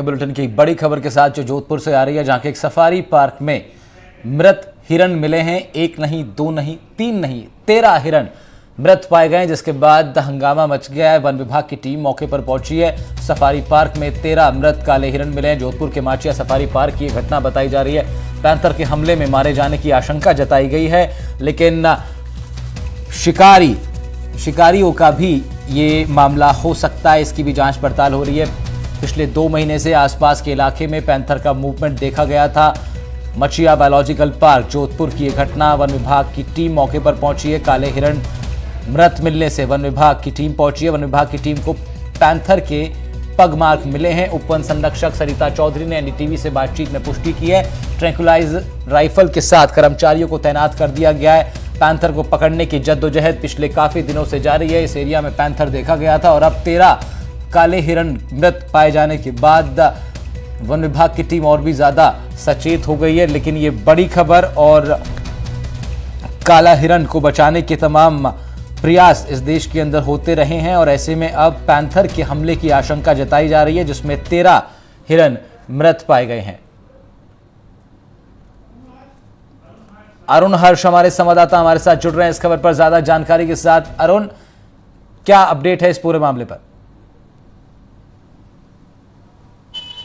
Bulletin की बड़ी खबर के साथ जो जोधपुर से आ रही है, जहां के एक सफारी पार्क में मृत हिरण मिले हैं। एक नहीं, दो नहीं, तीन नहीं, 13 हिरण मृत पाए गए, जिसके बाद हंगामा मच गया है। वन विभाग की टीम मौके पर पहुंची है। सफारी पार्क में 13 मृत काले हिरण मिले हैं। जोधपुर के माचिया सफारी पार्क की यह घटना बताई जा रही है। पैंथर के हमले में मारे जाने की आशंका जताई गई है, लेकिन शिकारियों का भी ये मामला हो सकता है, इसकी भी जांच पड़ताल हो रही है। पिछले 2 महीने से आसपास के इलाके में पैंथर का मूवमेंट देखा गया था। मचिया बायोलॉजिकल पार्क जोधपुर की यह घटना, वन विभाग की टीम मौके पर पहुंची है। काले हिरण मृत मिलने से वन विभाग की टीम पहुंची है। वन विभाग की टीम को पैंथर के पगमार्क मिले हैं। उप वन संरक्षक सरिता चौधरी ने एनडीटीवी से बातचीत में पुष्टि की है। ट्रैंकुलाइज राइफल के साथ कर्मचारियों को तैनात कर दिया गया है। पैंथर को पकड़ने की जद्दोजहद पिछले काफी दिनों से जारी है। इस एरिया में पैंथर देखा गया था और अब 13 काले हिरण मृत पाए जाने के बाद वन विभाग की टीम और भी ज्यादा सचेत हो गई है। लेकिन ये बड़ी खबर और काला हिरण को बचाने के तमाम प्रयास इस देश के अंदर होते रहे हैं और ऐसे में अब पैंथर के हमले की आशंका जताई जा रही है, जिसमें 13 हिरण मृत पाए गए हैं। अरुण हर्ष हमारे संवाददाता हमारे साथ जुड़ रहे हैं इस खबर पर ज्यादा जानकारी के साथ। अरुण, क्या अपडेट है इस पूरे मामले पर?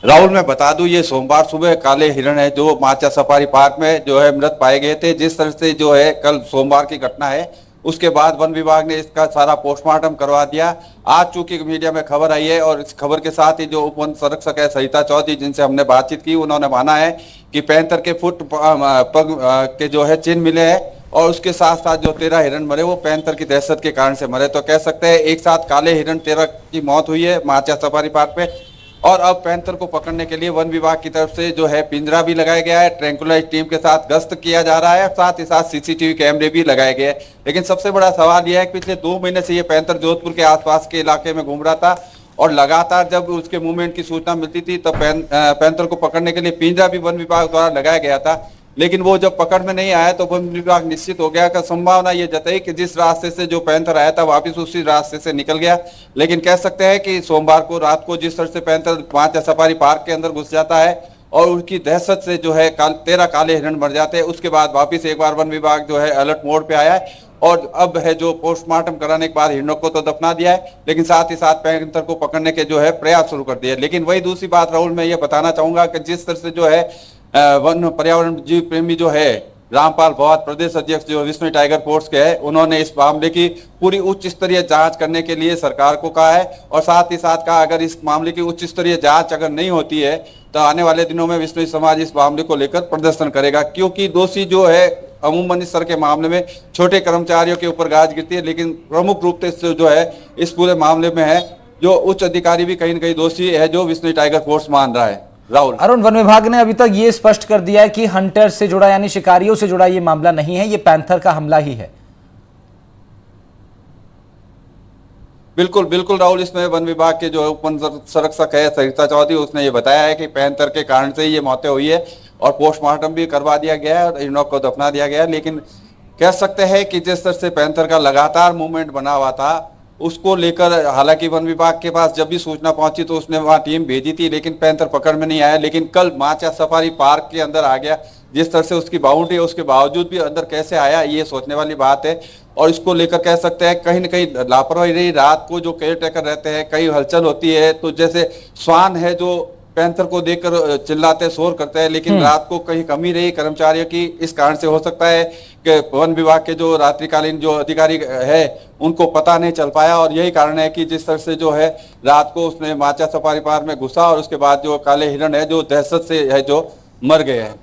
राहुल, मैं बता दूं, ये सोमवार सुबह काले हिरण है जो माचिया सफारी पार्क में जो है मृत पाए गए थे। जिस तरह से जो है कल सोमवार की घटना है, उसके बाद वन विभाग ने इसका सारा पोस्टमार्टम करवा दिया। आज चूंकि मीडिया में खबर आई है और इस खबर के साथ ही जो उप वन संरक्षक है सरिता चौधरी, जिनसे हमने बातचीत की, उन्होंने माना है कि पैंथर के फुट पग के जो है चिन्ह मिले हैं और उसके साथ साथ जो 13 हिरण मरे वो पैंथर की दहशत के कारण से मरे। तो कह सकते हैं एक साथ काले हिरण 13 की मौत हुई है माचिया सफारी पार्क में। और अब पैंथर को पकड़ने के लिए वन विभाग की तरफ से जो है पिंजरा भी लगाया गया है। ट्रैंकुलाइज टीम के साथ गश्त किया जा रहा है, साथ ही साथ सीसीटीवी कैमरे भी लगाए गए हैं। लेकिन सबसे बड़ा सवाल यह है कि पिछले 2 महीने से ये पैंथर जोधपुर के आसपास के इलाके में घूम रहा था और लगातार जब उसके मूवमेंट की सूचना मिलती थी तब पैंथर को पकड़ने के लिए पिंजरा भी वन विभाग द्वारा लगाया गया था। लेकिन वो जब पकड़ में नहीं आया तो वन विभाग निश्चित हो गया कि संभावना ये जताई कि जिस रास्ते से जो पैंथर आया था वापस उसी रास्ते से निकल गया। लेकिन कह सकते हैं कि सोमवार को रात को जिस तरह से पैंथर माचिया सफारी पार्क के अंदर घुस जाता है और उनकी दहशत से जो है 13 काले हिरण मर जाते हैं, उसके बाद वापिस एक बार वन विभाग जो है अलर्ट मोड पे आया है और अब है जो पोस्टमार्टम कराने के बाद हिरणों को तो दफना दिया है, लेकिन साथ ही साथ पैंथर को पकड़ने के जो है प्रयास शुरू कर दिए। लेकिन वही दूसरी बात राहुल, मैं ये बताना चाहूंगा कि जिस तरह से जो है वन पर्यावरण जीव प्रेमी जो है रामपाल भौत, प्रदेश अध्यक्ष जो विश्व टाइगर फोर्स के हैं, उन्होंने इस मामले की पूरी उच्च स्तरीय जांच करने के लिए सरकार को कहा है और साथ ही साथ कहा अगर इस मामले की उच्च स्तरीय जांच अगर नहीं होती है तो आने वाले दिनों में विश्व समाज इस मामले को लेकर प्रदर्शन करेगा। क्योंकि दोषी जो है अमूमन इस तरह के मामले में छोटे कर्मचारियों के ऊपर गाज गिरती है, लेकिन प्रमुख रूप से जो है इस पूरे मामले में है जो उच्च अधिकारी भी कहीं न कहीं दोषी है जो विश्व टाइगर फोर्स मान रहा है। राहुल, अरुण, वन विभाग ने अभी तक ये स्पष्ट कर दिया है कि हंटर से जुड़ा यानी शिकारियों से जुड़ा ये मामला नहीं है, ये पैंथर का हमला ही है। बिल्कुल बिल्कुल राहुल, इसमें वन विभाग के जो उप वन संरक्षक है सरिता चौधरी, उसने ये बताया है कि पैंथर के कारण से ये मौतें हुई है और पोस्टमार्टम भी करवा दिया गया है और हिरणों को दफना दिया गया है। लेकिन कह सकते हैं कि जिस तरह से पैंथर का लगातार मूवमेंट बना हुआ था उसको लेकर हालांकि वन विभाग के पास जब भी सूचना पहुंची तो उसने वहां टीम भेजी थी, लेकिन पैंथर पकड़ में नहीं आया। लेकिन कल माचिया सफारी पार्क के अंदर आ गया, जिस तरह से उसकी बाउंड्री है उसके बावजूद भी अंदर कैसे आया ये सोचने वाली बात है। और इसको लेकर कह सकते हैं कहीं न कहीं लापरवाही रही। रात को जो केयर टेकर रहते हैं, कई हलचल होती है, तो जैसे श्वान है जो पैंथर को देखकर चिल्लाते शोर करते हैं, लेकिन रात को कहीं कमी रही कर्मचारियों की, इस कारण से हो सकता है कि वन विभाग के जो रात्रिकालीन जो अधिकारी है उनको पता नहीं चल पाया और यही कारण है कि जिस तरह से जो है रात को उसने माचिया सफारी पार्क में घुसा और उसके बाद जो काले हिरण है जो दहशत से है जो मर गए हैं।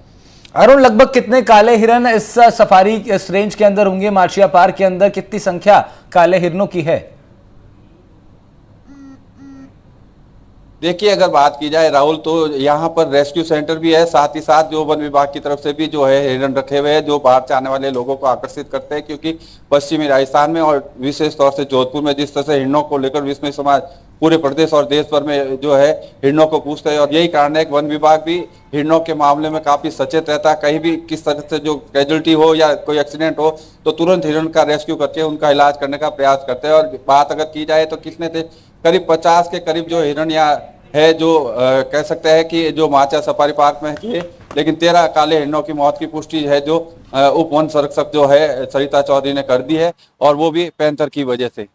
अरुण, लगभग कितने काले हिरण इस सफारी इस रेंज के अंदर होंगे? माचिया पार्क के अंदर कितनी संख्या काले हिरणों की है? देखिए, अगर बात की जाए राहुल तो यहाँ पर रेस्क्यू सेंटर भी है, साथ ही साथ जो वन विभाग की तरफ से भी जो है हिरण रखे हुए हैं जो बाहर से आने वाले लोगों को आकर्षित करते हैं। क्योंकि पश्चिमी राजस्थान में और विशेष तौर से जोधपुर में जिस तरह से हिरणों को लेकर विश्व समाज पूरे प्रदेश और देश भर में जो है हिरणों को पूछते हैं और यही कारण है कि वन विभाग भी हिरणों के मामले में काफी सचेत रहता है। कहीं भी किस तरह से जो कैजुअलिटी हो या कोई एक्सीडेंट हो तो तुरंत हिरण का रेस्क्यू करके उनका इलाज करने का प्रयास करते हैं। और बात अगर की जाए तो कितने थे, करीब 50 के करीब जो हिरण यहाँ है जो कह सकते हैं कि जो माचा सफारी पार्क में है, लेकिन 13 काले हिरणों की मौत की पुष्टि है जो उप वन संरक्षक जो है सरिता चौधरी ने कर दी है, और वो भी पैंथर की वजह से।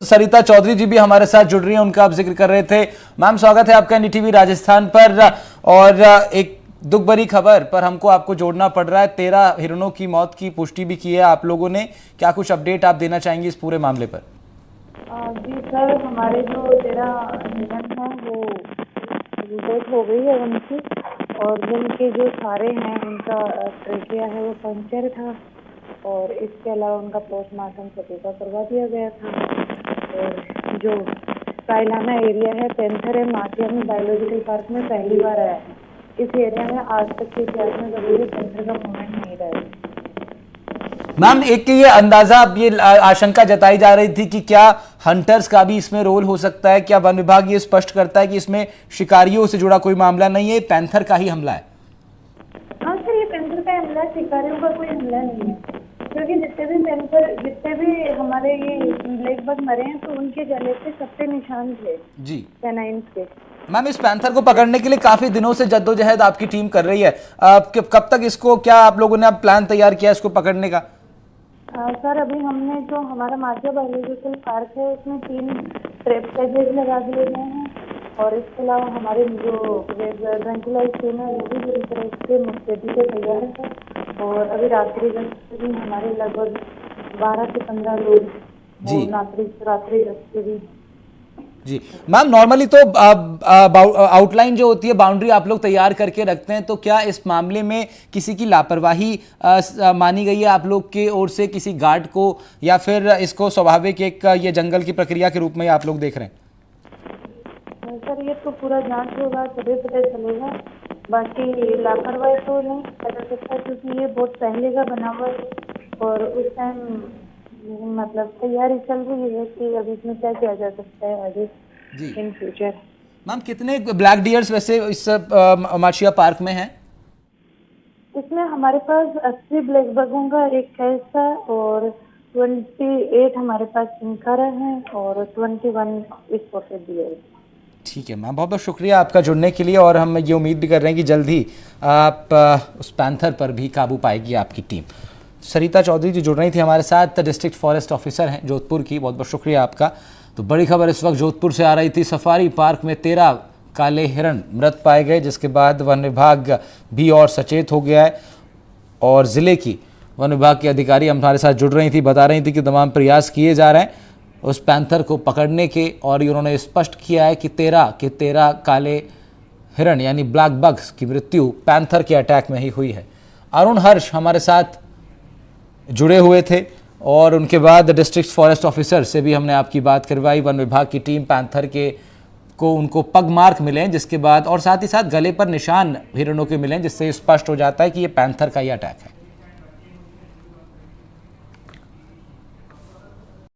सरिता चौधरी जी भी हमारे साथ जुड़ रही हैं, उनका आप जिक्र कर रहे थे। मैम, स्वागत है आपका एनडीटीवी राजस्थान पर। और एक दुख भरी खबर पर हमको आपको जोड़ना पड़ रहा है। 13 हिरणों की मौत की पुष्टि भी की है आप लोगों ने। क्या कुछ अपडेट आप देना चाहेंगे इस पूरे मामले पर? जी सर, हमारे जो 13 हिरन हैं वो डेथ हो गई है उनकी, और जिनके जो सारे हैं उनका ट्रेकिया है वो पंक्चर था, और इसके अलावा उनका पोस्टमार्टम सतीका करवा दिया गया था। और जो कायलाना एरिया है पैंथर है माचिया में बायोलॉजिकल पार्क में पहली बार आया है। इस एरिया में आज तक के इतिहास में कभी भी पैंथर का मूवमेंट नहीं रहा है। मैम, एक ये अंदाजा, अब ये आशंका जताई जा रही थी कि क्या हंटर्स का भी इसमें रोल हो सकता है। क्या वन विभाग ये स्पष्ट करता है कि इसमें शिकारियों से जुड़ा कोई मामला नहीं है, पैंथर का ही हमला है? हाँ सर, ये पैंथर का हमला, शिकारियों का कोई हमला नहीं है, क्योंकि जितने भी हमारे ये ब्लैक बग मरे हैं तो उनके गले पे सबसे निशान थे जी, कैनाइंस के। मैम, इस पैंथर को पकड़ने के लिए काफी दिनों से जद्दोजहद आपकी टीम कर रही है। कब तक इसको, क्या आप लोगों ने अब प्लान तैयार किया इसको पकड़ने का? सर, अभी हमने जो हमारा माचिया बायोलॉजिकल पार्क है उसमें 3 ट्रैप कैजेस लगा दिए गए हैं, और इसके अलावा हमारे जो ट्रैंक्विलाइज टीम है वो भी पूरी तरह से मुस्तैदी से तैयार है। और अभी रात्रि गश्त भी हमारे लगभग 12 से 15 लोग जी रात्रि गश्त भी। जी मैम, नॉर्मली तो आउटलाइन जो होती है, बाउंड्री आप लोग तैयार करके रखते हैं, तो क्या इस मामले में किसी की लापरवाही मानी गई है आप लोग के ओर से, किसी गार्ड को, या फिर इसको स्वाभाविक एक ये जंगल की प्रक्रिया के रूप में आप लोग देख रहे हैं? सर, ये तो पूरा जांच होगा तभी पता चलेगा। बाकी लापरवाही तो नहीं पता सकता, क्योंकि ये बहुत पहले का बना हुआ है, और उस टाइम मतलब तैयारी चल रही है कि अभी इसमें क्या किया जा सकता है आगे इन फ्यूचर। मैम, कितने ब्लैक डियर्स वैसे इस माचिया पार्क में हैं? इसमें हमारे पास 80 ब्लैक बगों का एक कैच था, और 28 हमारे पास चिंकारा है, और 21 स्पॉटेड डियर। ठीक है मैम, बहुत बहुत शुक्रिया आपका जुड़ने के लिए, और हम ये उम्मीद भी कर रहे हैं कि जल्द ही आप उस पैंथर पर भी काबू पाएगी आपकी टीम। सरिता चौधरी जी जुड़ रही थी हमारे साथ, डिस्ट्रिक्ट फॉरेस्ट ऑफिसर हैं जोधपुर की। बहुत बहुत शुक्रिया आपका। तो बड़ी खबर इस वक्त जोधपुर से आ रही थी। सफारी पार्क में 13 काले हिरण मृत पाए गए, जिसके बाद वन विभाग भी और सचेत हो गया है, और ज़िले की वन विभाग के अधिकारी हमारे साथ जुड़ रही थी, बता रही थी कि तमाम प्रयास किए जा रहे हैं उस पैंथर को पकड़ने के, और उन्होंने स्पष्ट किया है कि 13 काले हिरण यानी ब्लैक बग्स की मृत्यु पैंथर के अटैक में ही हुई है। अरुण हर्ष हमारे साथ जुड़े हुए थे, और उनके बाद डिस्ट्रिक्ट फॉरेस्ट ऑफिसर से भी हमने आपकी बात करवाई। वन विभाग की टीम पैंथर के को उनको पग मार्क मिले, जिसके बाद और साथ ही साथ गले पर निशान हिरणों के मिले, जिससे स्पष्ट हो जाता है कि ये पैंथर का ही अटैक है।